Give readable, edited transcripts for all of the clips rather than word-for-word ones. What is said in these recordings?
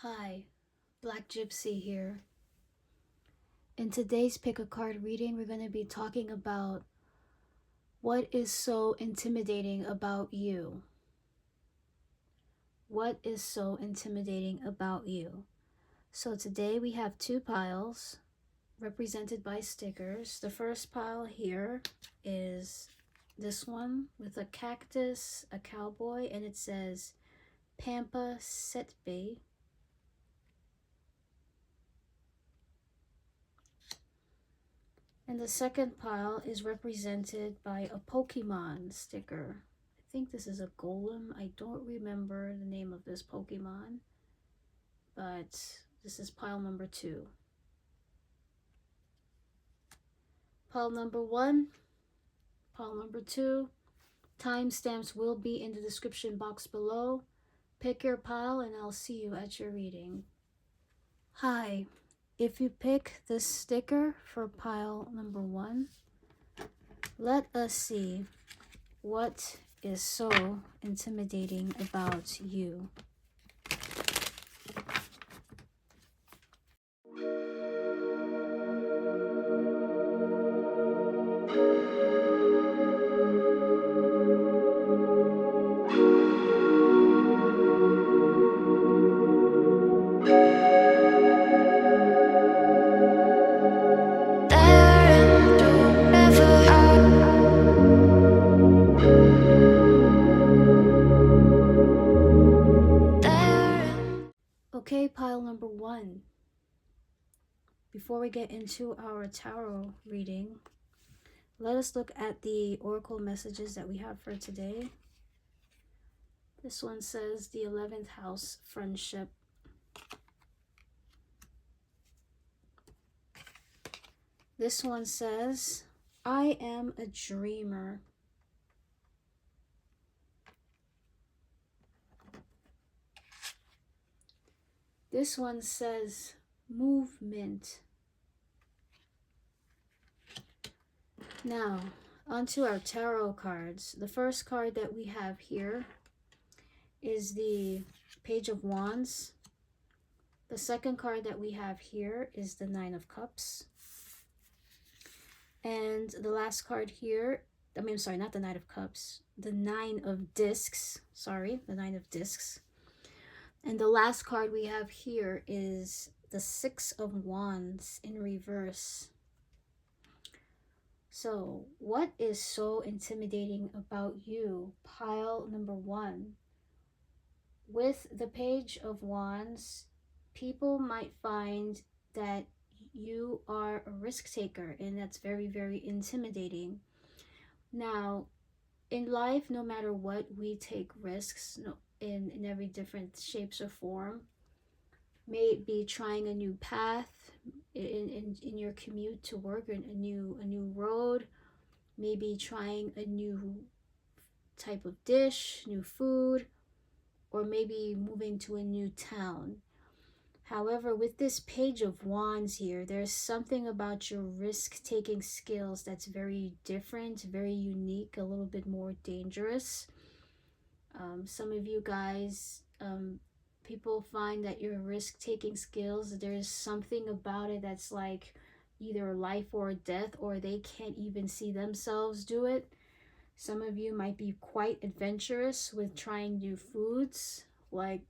Hi, Black Gypsy here. In today's pick a card reading, we're going to be talking about what is so intimidating about you. What is so intimidating about you? So today we have two piles represented by stickers. The first pile here is this one with a cactus, a cowboy, and it says Pampa Setbe. And the second pile is represented by a Pokemon sticker. I think this is a golem. I don't remember the name of this Pokemon, but this is pile number 2. Pile number 1, pile number 2. Timestamps will be in the description box below. Pick your pile and I'll see you at your reading. Hi, if you pick this sticker for pile number 1, let us see what is so intimidating about you. Okay, pile number 1. Before we get into our tarot reading, let us look at the oracle messages that we have for today. This one says the 11th house, friendship. This one says, I am a dreamer. This one says movement. Now, onto our tarot cards. The first card that we have here is the Page of Wands. The second card that we have here is the Nine of Cups. And the last card here, not the Knight of Cups, the Nine of Discs. The Nine of Discs. And the last card we have here is the Six of Wands in reverse. So, what is so intimidating about you? Pile number 1. With the Page of Wands, people might find that you are a risk taker, and that's very, very intimidating. Now, in life, no matter what, we take risks in every different shapes or form. May it be trying a new path in your commute to work, or a new road, maybe trying a new type of dish, new food, or maybe moving to a new town. However, with this Page of Wands here, there's something about your risk-taking skills that's very different, very unique, a little bit more dangerous. Some of you guys, people find that your risk-taking skills, there's something about it that's like either life or death, or they can't even see themselves do it. Some of you might be quite adventurous with trying new foods, like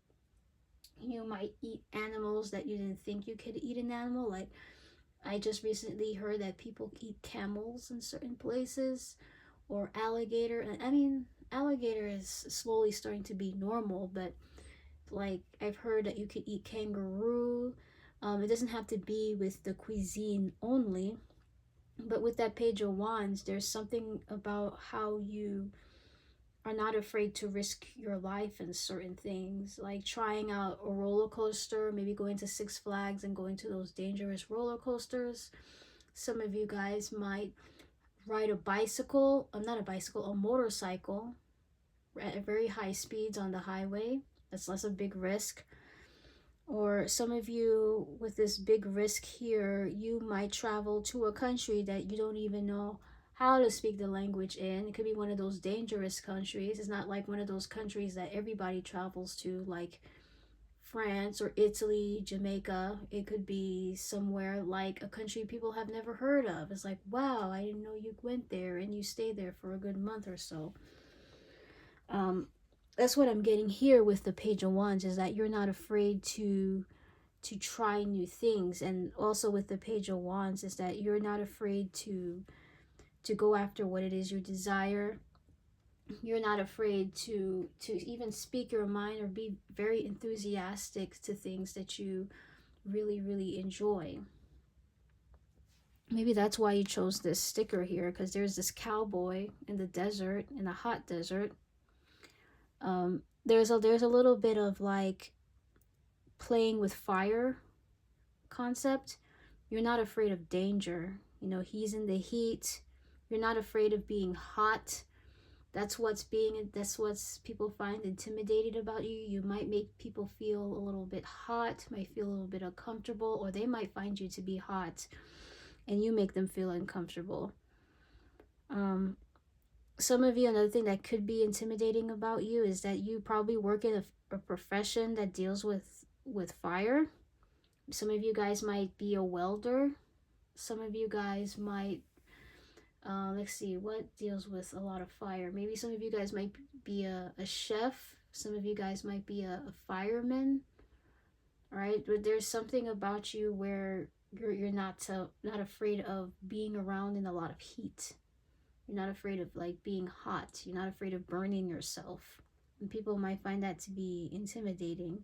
you might eat animals that you didn't think you could eat an animal. Like, I just recently heard that people eat camels in certain places, or alligator. And I mean, alligator is slowly starting to be normal, but like I've heard that you could eat kangaroo. It doesn't have to be with the cuisine only, but with that Page of Wands, there's something about how you are not afraid to risk your life in certain things, like trying out a roller coaster, maybe going to Six Flags and going to those dangerous roller coasters. Some of you guys might ride a motorcycle at very high speeds on the highway. That's less a big risk. Or some of you, with this big risk here, you might travel to a country that you don't even know how to speak the language in. It could be one of those dangerous countries. It's not like one of those countries that everybody travels to, like France or Italy, Jamaica. It could be somewhere like a country people have never heard of. It's like, wow, I didn't know you went there, and you stayed there for a good month or so. That's what I'm getting here with the Page of Wands, is that you're not afraid to try new things. And also with the Page of Wands is that you're not afraid to go after what it is you desire. You're not afraid to even speak your mind or be very enthusiastic to things that you really enjoy. Maybe that's why you chose this sticker here, because there's this cowboy in the desert, in a hot desert. There's a little bit of like playing with fire concept. You're not afraid of danger. You know, he's in the heat. You're not afraid of being hot. That's what's people find intimidated about you. You might make people feel a little bit hot, might feel a little bit uncomfortable, or they might find you to be hot and you make them feel uncomfortable. Some of you, another thing that could be intimidating about you is that you probably work in a profession that deals with fire. Some of you guys might be a welder. Some of you guys might let's see, what deals with a lot of fire? Maybe some of you guys might be a chef. Some of you guys might be a fireman. All right, but there's something about you where you're not afraid of being around in a lot of heat. You're not afraid of like being hot. You're not afraid of burning yourself. And people might find that to be intimidating.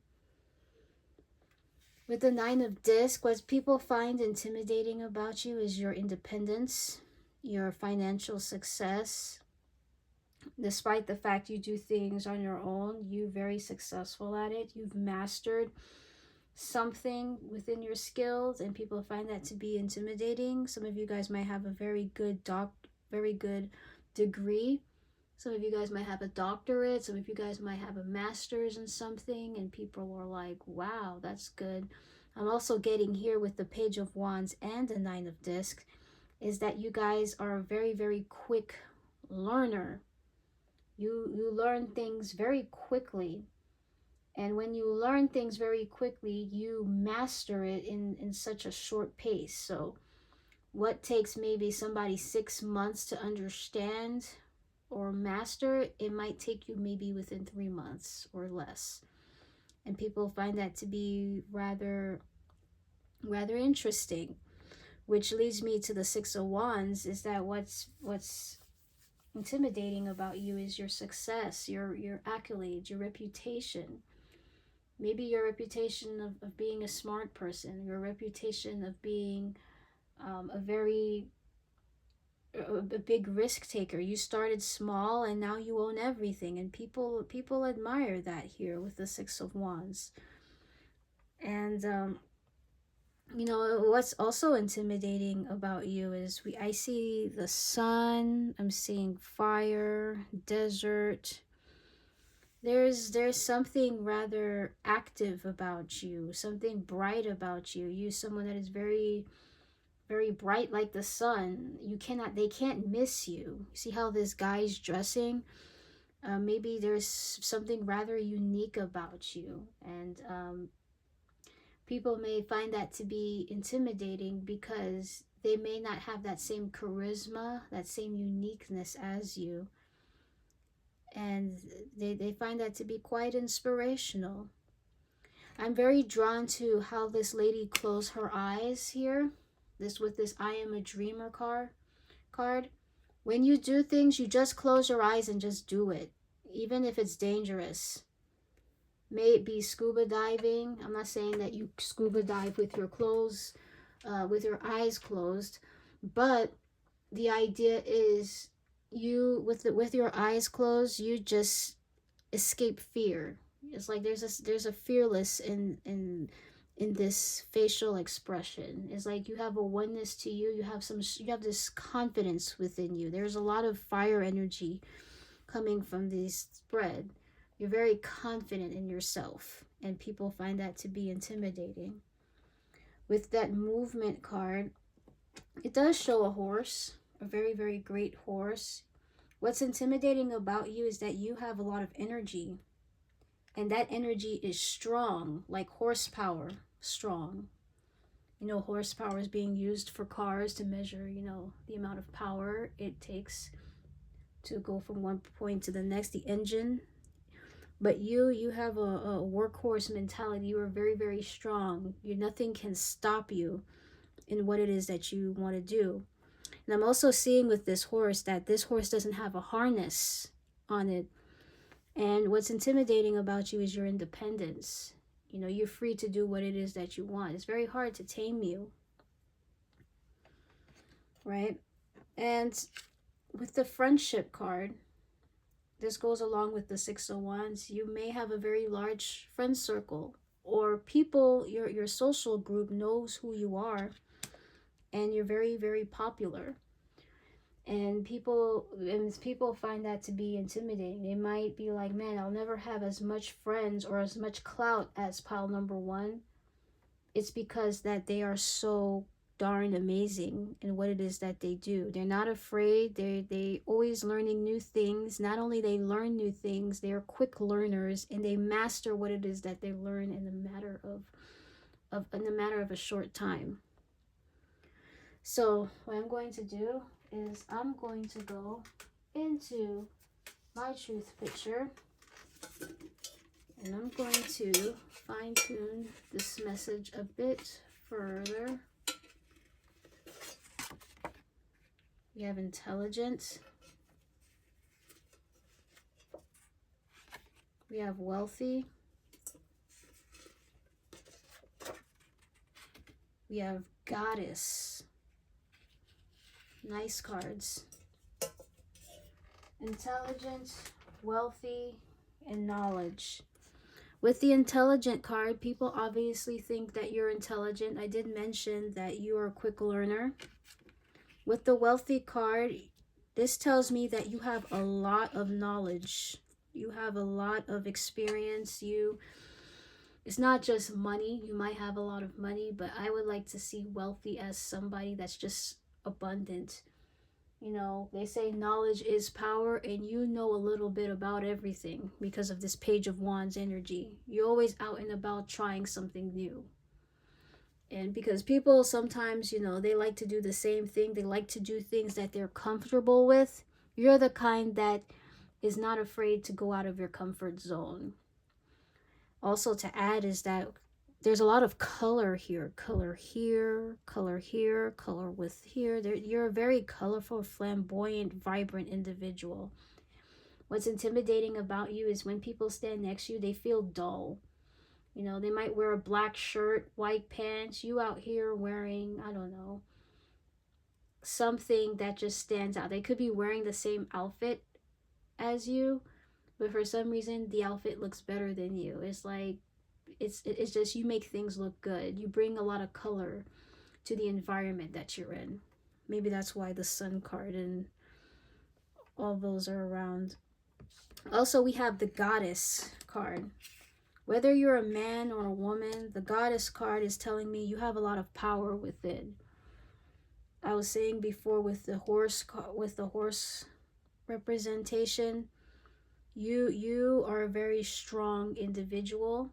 With the Nine of Discs, what people find intimidating about you is your independence, your financial success. Despite the fact you do things on your own, you're very successful at it. You've mastered something within your skills, and people find that to be intimidating. Some of you guys might have a very good degree. Some of you guys might have a doctorate. Some of you guys might have a master's in something, and people are like, wow, that's good. I'm also getting here with the Page of Wands and the Nine of Discs is that you guys are a very quick learner. You learn things very quickly. And when you learn things very quickly, you master it in such a short pace. So what takes maybe somebody 6 months to understand or master, it might take you maybe within 3 months or less. And people find that to be rather interesting, which leads me to the Six of Wands, is that what's intimidating about you is your success, your accolades, your reputation. Maybe your reputation of being a smart person, your reputation of being a big risk taker. You started small and now you own everything, and people admire that here with the Six of Wands. And you know what's also intimidating about you is I see the sun, I'm seeing fire, desert. There's something rather active about you, something bright about you. You someone that is very bright like the sun. They can't miss you. See how this guy's dressing? Maybe there's something rather unique about you, and people may find that to be intimidating because they may not have that same charisma, that same uniqueness as you. And they find that to be quite inspirational. I'm very drawn to how this lady closed her eyes here. With this I am a dreamer card. When you do things, you just close your eyes and just do it, even if it's dangerous. May it be scuba diving. I'm not saying that you scuba dive with your eyes closed, but the idea is you with your eyes closed, you just escape fear. It's like there's a fearless in this facial expression. It's like you have a oneness to you. You have this confidence within you. There's a lot of fire energy coming from this spread. You're very confident in yourself, and people find that to be intimidating. With that movement card, it does show a horse, a very great horse. What's intimidating about you is that you have a lot of energy. And that energy is strong, like horsepower, strong. You know, horsepower is being used for cars to measure, you know, the amount of power it takes to go from one point to the next, the engine. But you have a workhorse mentality. You are very, very strong. Nothing can stop you in what it is that you want to do. And I'm also seeing with this horse that this horse doesn't have a harness on it. And what's intimidating about you is your independence. You know, you're free to do what it is that you want. It's very hard to tame you, right? And with the friendship card, this goes along with the Six of Wands. You may have a very large friend circle, or people, your social group knows who you are, and you're very, very popular. And people find that to be intimidating. They might be like, man, I'll never have as much friends or as much clout as pile number one. It's because that they are so darn amazing in what it is that they do. They're not afraid. They always learning new things. Not only they learn new things, they are quick learners, and they master what it is that they learn in a matter of a short time. So what I'm going to do is I'm going to go into my truth picture, and I'm going to fine tune this message a bit further. We have intelligent. We have wealthy. We have goddess. Nice cards. Intelligent, wealthy, and knowledge. With the intelligent card, people obviously think that you're intelligent. I did mention that you are a quick learner. With the wealthy card, this tells me that you have a lot of knowledge. You have a lot of experience. It's not just money. You might have a lot of money, but I would like to see wealthy as somebody that's just abundant. You know, they say knowledge is power, and you know a little bit about everything because of this Page of Wands energy. You're always out and about trying something new. And because people sometimes, you know, they like to do the same thing. They like to do things that they're comfortable with. You're the kind that is not afraid to go out of your comfort zone. Also, to add is that there's a lot of color here, color here, color here, color with here. You're a very colorful, flamboyant, vibrant individual. What's intimidating about you is when people stand next to you, they feel dull. You know, they might wear a black shirt, white pants. You out here wearing, I don't know, something that just stands out. They could be wearing the same outfit as you, but for some reason, the outfit looks better than you. It's like, it's just you make things look good. You bring a lot of color to the environment that you're in. Maybe that's why the Sun card and all those are around. Also, we have the Goddess card. Whether you're a man or a woman, the Goddess card is telling me you have a lot of power within. I was saying before with the horse representation, you are a very strong individual.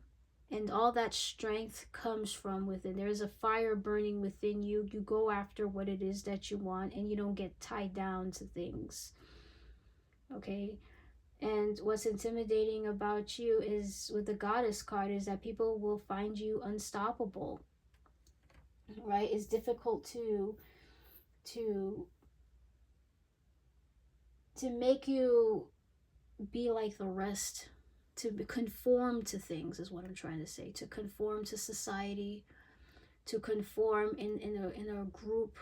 And all that strength comes from within. There is a fire burning within you. You go after what it is that you want, and you don't get tied down to things. Okay? And what's intimidating about you is, with the Goddess card, is that people will find you unstoppable. Right? It's difficult to make you be like the rest, to conform to things is what I'm trying to say, to conform to society, to conform in a group.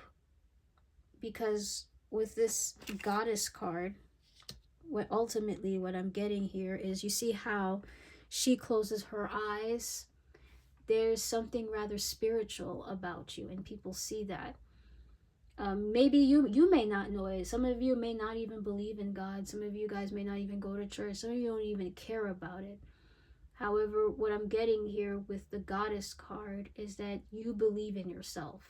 Because with this Goddess card, what I'm getting here is, you see how she closes her eyes. There's something rather spiritual about you, and people see that. Maybe you may not know it. Some of you may not even believe in God. Some of you guys may not even go to church. Some of you don't even care about it. However, what I'm getting here with the Goddess card is that you believe in yourself.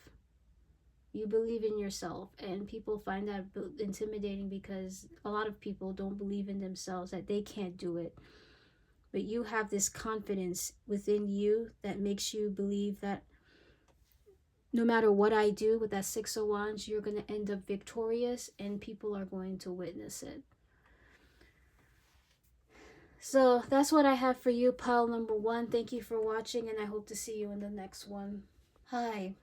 You believe in yourself, and people find that intimidating because a lot of people don't believe in themselves, that they can't do it. but you have this confidence within you that makes you believe that no matter what I do with that Six of Wands, you're going to end up victorious and people are going to witness it. So that's what I have for you, pile number 1. Thank you for watching, and I hope to see you in the next one. Hi.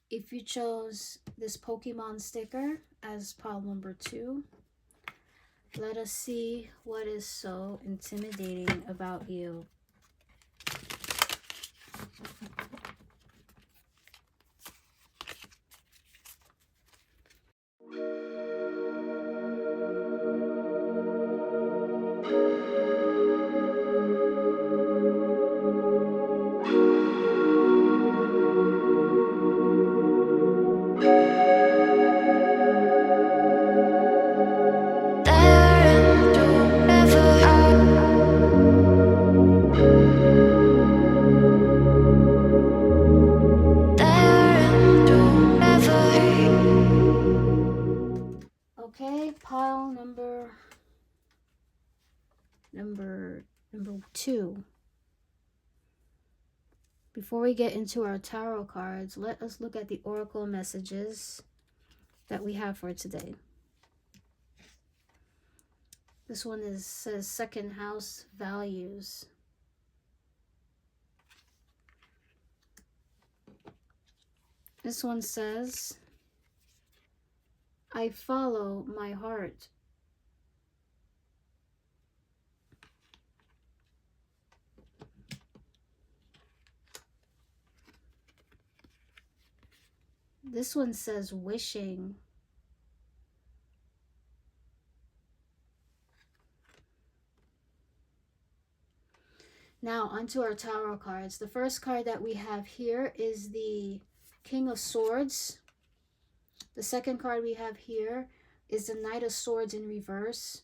If you chose this Pokemon sticker as pile number 2, let us see what is so intimidating about you. Okay, pile number 2. Before we get into our tarot cards, let us look at the oracle messages that we have for today. This one says second house values. This one says, I follow my heart. This one says wishing. Now, onto our tarot cards. The first card that we have here is the King of Swords. The second card we have here is the Knight of Swords in reverse.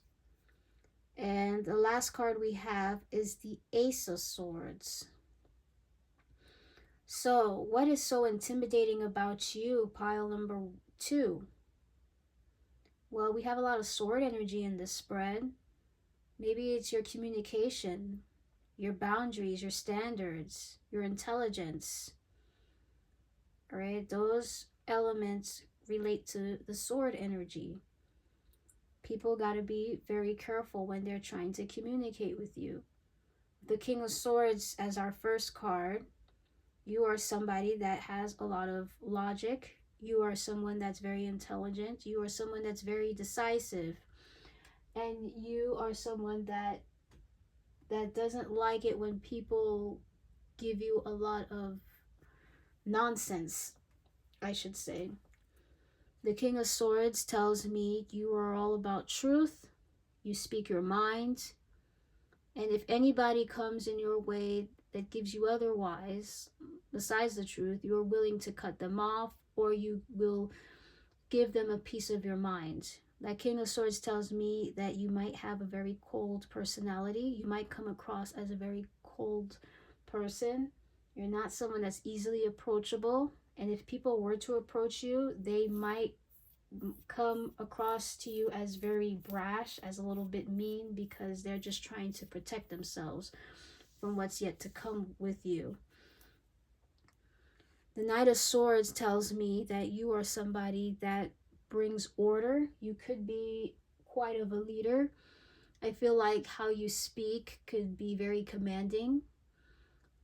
And the last card we have is the Ace of Swords. So, what is so intimidating about you, pile number 2? Well, we have a lot of sword energy in this spread. Maybe it's your communication, your boundaries, your standards, your intelligence. All right, those elements relate to the sword energy. People got to be very careful when they're trying to communicate with you. The King of Swords as our first card, you are somebody that has a lot of logic. You are someone that's very intelligent. You are someone that's very decisive. And you are someone that doesn't like it when people give you a lot of nonsense, I should say. The King of Swords tells me you are all about truth. You speak your mind. And if anybody comes in your way that gives you otherwise, besides the truth, you're willing to cut them off, or you will give them a piece of your mind. That King of Swords tells me that you might have a very cold personality. You might come across as a very cold person. You're not someone that's easily approachable. And if people were to approach you, they might come across to you as very brash, as a little bit mean, because they're just trying to protect themselves from what's yet to come with you. The Knight of Swords tells me that you are somebody that brings order. You could be quite of a leader. I feel like how you speak could be very commanding.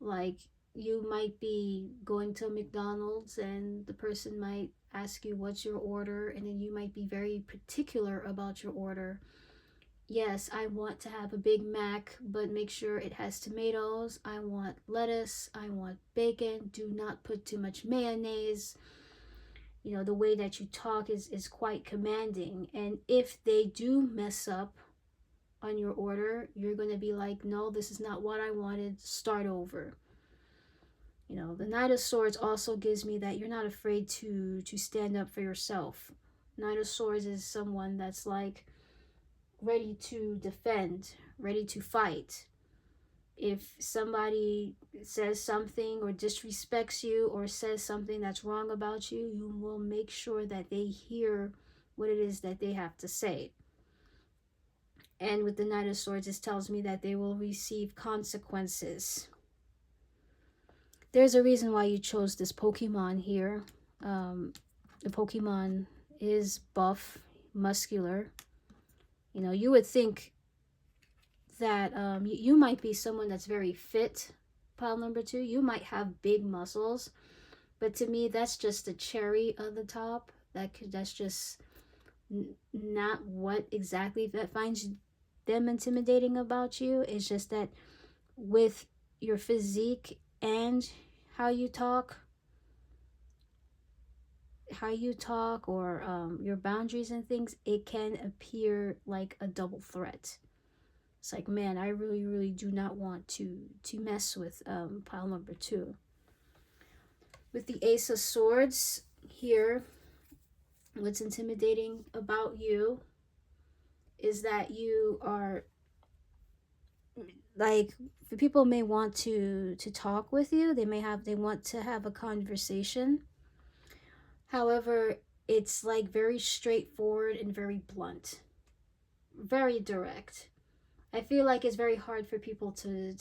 Like, you might be going to McDonald's and the person might ask you what's your order, and then you might be very particular about your order. Yes, I want to have a Big Mac, but make sure it has tomatoes. I want lettuce. I want bacon. Do not put too much mayonnaise. You know, the way that you talk is quite commanding. And if they do mess up on your order, you're going to be like, no, this is not what I wanted. Start over. You know, the Knight of Swords also gives me that you're not afraid to stand up for yourself. Knight of Swords is someone that's like ready to defend, ready to fight. If somebody says something or disrespects you or says something that's wrong about you, you will make sure that they hear what it is that they have to say. And with the Knight of Swords, this tells me that they will receive consequences. There's a reason why you chose this Pokemon here. The Pokemon is buff, muscular. You know, you would think that you might be someone that's very fit, pile number 2. You might have big muscles. But to me, that's just the cherry on the top. That's just not what exactly that finds them intimidating about you. It's just that with your physique and how you talk, or your boundaries and things, it can appear like a double threat. It's like, man, I really, really do not want to mess with pile number 2. With the Ace of Swords here, what's intimidating about you is that you are, like, the people may want to talk with you. They want to have a conversation. However, it's like very straightforward and very blunt, very direct. I feel like it's very hard for people to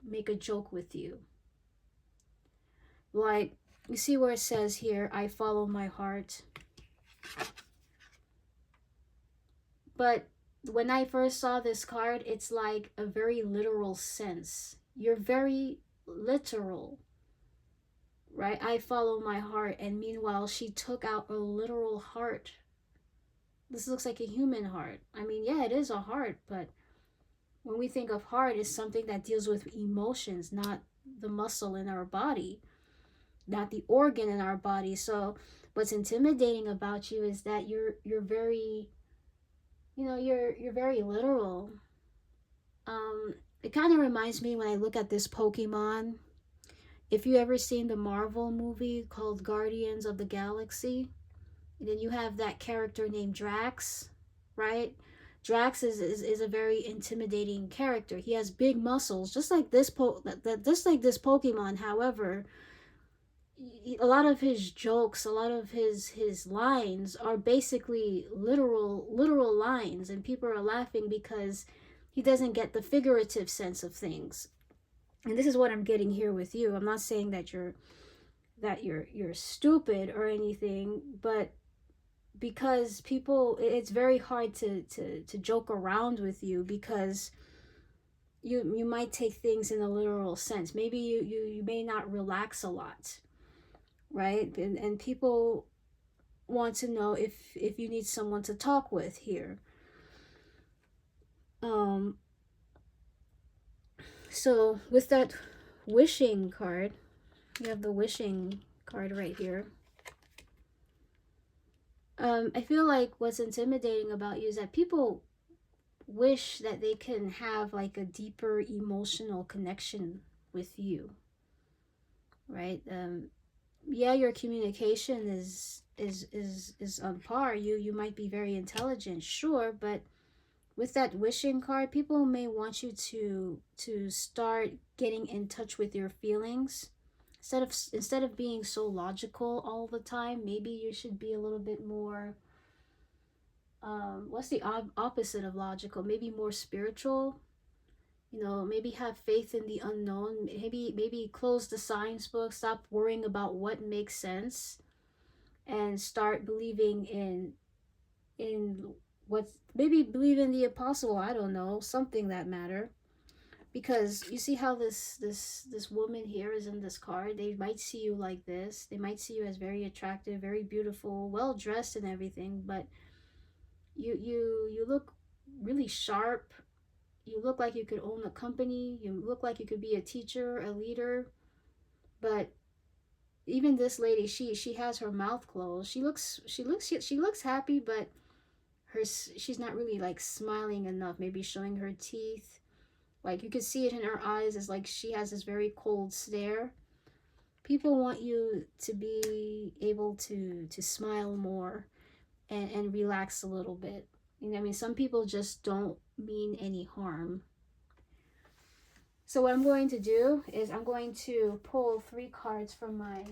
make a joke with you. Like, you see where it says here, I follow my heart. But when I first saw this card, it's like a very literal sense. You're very literal, right? I follow my heart. And meanwhile, she took out a literal heart. This looks like a human heart. I mean, yeah, it is a heart, but when we think of heart, it's something that deals with emotions, not the muscle in our body, not the organ in our body. So what's intimidating about you is that you're very, you know, you're very literal. It kind of reminds me when I look at this Pokemon. If you ever seen the Marvel movie called Guardians of the Galaxy, and then you have that character named Drax, right? Drax is a very intimidating character. He has big muscles, just like this Pokemon. However, a lot of his jokes, a lot of his lines are basically literal lines, and people are laughing because he doesn't get the figurative sense of things. And this is what I'm getting here with you. I'm not saying that you're stupid or anything, but because people, it's very hard to joke around with you, because you might take things in a literal sense. Maybe you may not relax a lot, right? And people want to know if you need someone to talk with here. So with that wishing card, you have the wishing card right here. I feel like what's intimidating about you is that people wish that they can have like a deeper emotional connection with you, right? Yeah, your communication is on par. You might be very intelligent, sure, but with that wishing card, people may want you to start getting in touch with your feelings. Instead of being so logical all the time, maybe you should be a little bit more, what's the opposite of logical? Maybe more spiritual. You know, maybe have faith in the unknown. Maybe close the science book, stop worrying about what makes sense, and start believing in what's, maybe believe in the impossible. I don't know, something that matter. Because you see how this woman here is in this card. They might see you like this. They might see you as very attractive, very beautiful, well dressed and everything, but you look really sharp. You look like you could own a company. You look like you could be a teacher, a leader. But even this lady, she has her mouth closed. She looks happy, but she's not really like smiling enough. Maybe showing her teeth. Like you could see it in her eyes. It's like she has this very cold stare. People want you to be able to smile more and relax a little bit. You know, I mean, some people just don't mean any harm. So what I'm going to do is I'm going to pull 3 cards from my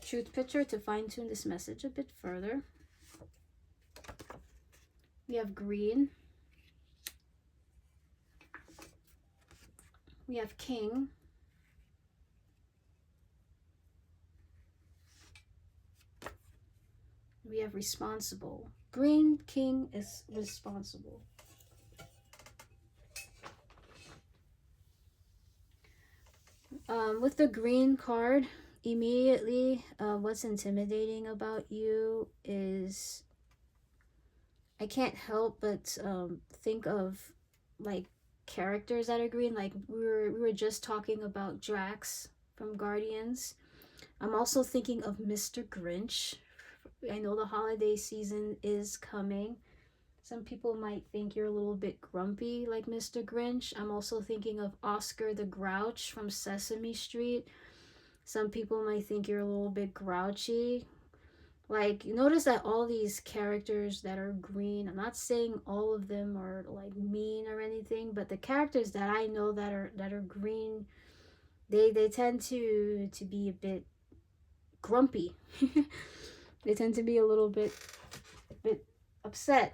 truth picture to fine-tune this message a bit further. We have green. We have king. We have responsible. Green king is responsible. With the green card, immediately, what's intimidating about you is I can't help but think of like characters that are green. Like we were just talking about Drax from Guardians. I'm also thinking of Mr. Grinch. I know the holiday season is coming. Some people might think you're a little bit grumpy like Mr. Grinch. I'm also thinking of Oscar the Grouch from Sesame Street. Some people might think you're a little bit grouchy. Like, you notice that all these characters that are green, I'm not saying all of them are like mean or anything, but the characters that I know that are green, they tend to be a bit grumpy. They tend to be a little bit upset.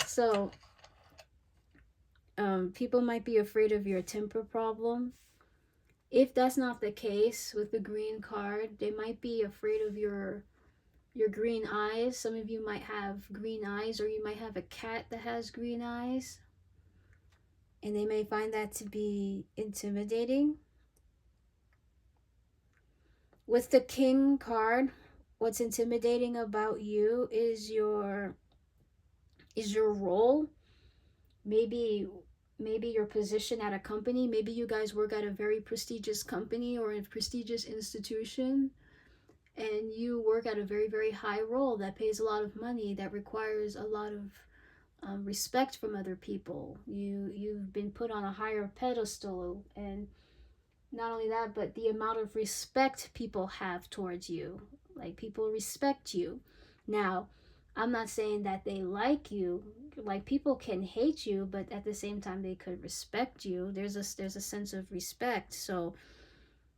So people might be afraid of your temper problem. If that's not the case with the green card, they might be afraid of your green eyes. Some of you might have green eyes, or you might have a cat that has green eyes, and they may find that to be intimidating. With the king card, what's intimidating about you is your role. Maybe your position at a company. Maybe you guys work at a very prestigious company or a prestigious institution, and you work at a very, very high role that pays a lot of money, that requires a lot of respect from other people. You've been put on a higher pedestal, and not only that, but the amount of respect people have towards you. Like, people respect you. Now, I'm not saying that they like you. Like, people can hate you, but at the same time they could respect you. There's a sense of respect. So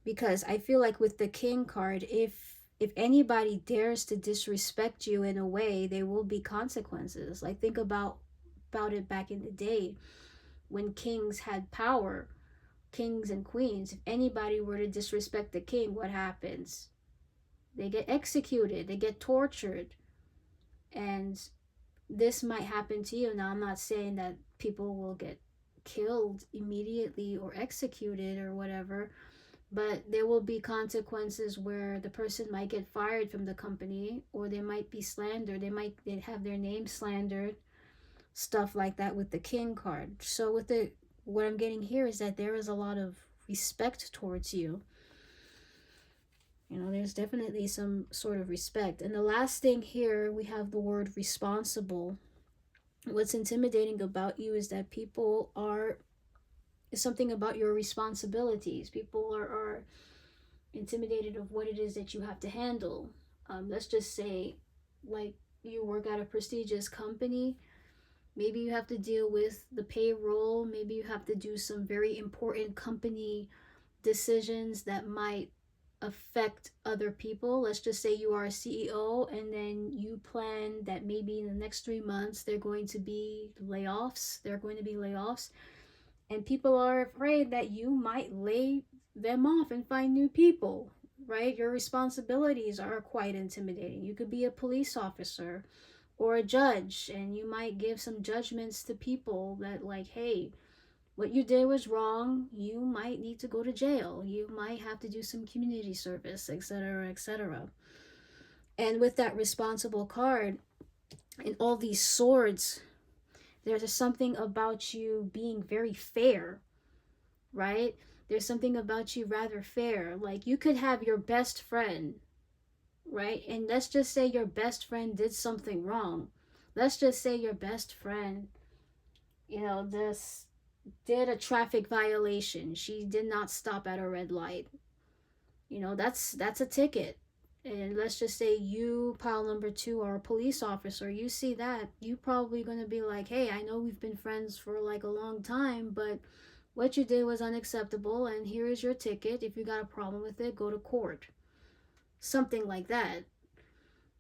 because I feel like with the king card, if anybody dares to disrespect you in a way, there will be consequences. Like, think about it back in the day when kings had power, kings and queens. If anybody were to disrespect the king, what happens? They get executed, they get tortured. And this might happen to you. Now, I'm not saying that people will get killed immediately or executed or whatever, but there will be consequences where the person might get fired from the company, or they might be slandered. They have their name slandered, stuff like that with the king card. So with the what I'm getting here is that there is a lot of respect towards you. You know, there's definitely some sort of respect. And the last thing here, we have the word responsible. What's intimidating about you is that people are something about your responsibilities. People are intimidated of what it is that you have to handle. Let's just say, like, you work at a prestigious company. Maybe you have to deal with the payroll. Maybe you have to do some very important company decisions that might affect other people. Let's just say you are a CEO, and then you plan that maybe in the next 3 months there are going to be layoffs. And people are afraid that you might lay them off and find new people, right? Your responsibilities are quite intimidating. You could be a police officer or a judge, and you might give some judgments to people that, like, hey, what you did was wrong. You might need to go to jail. You might have to do some community service, etc., etc. And with that responsible card and all these swords, there's something about you being very fair, right? There's something about you rather fair. Like, you could have your best friend, right? And let's just say your best friend did something wrong. Let's just say your best friend, this did a traffic violation. She did not stop at a red light. That's a ticket. And let's just say you, pile number two, are a police officer. You see that, you probably going to be like, hey, I know we've been friends for like a long time, but what you did was unacceptable, and here is your ticket. If you got a problem with it, go to court. Something like that,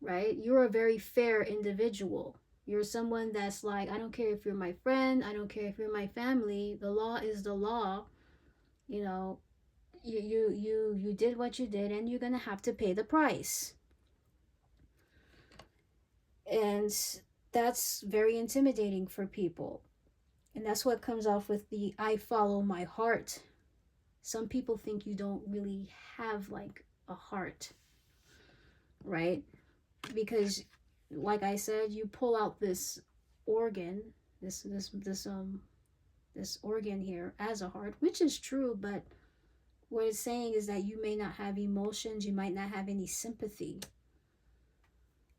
right? You're a very fair individual. You're someone that's like, I don't care if you're my friend, I don't care if you're my family, the law is the law. You know, you did what you did, and you're gonna have to pay the price. And that's very intimidating for people. And that's what comes off with the I follow my heart. Some people think you don't really have like a heart, right? Because like I said, you pull out this organ, this organ here as a heart, which is true, but what it's saying is that you may not have emotions, you might not have any sympathy.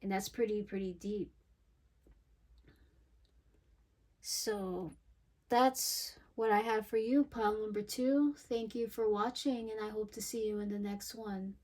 And that's pretty deep. So that's what I have for you, pile number 2. Thank you for watching, and I hope to see you in the next one.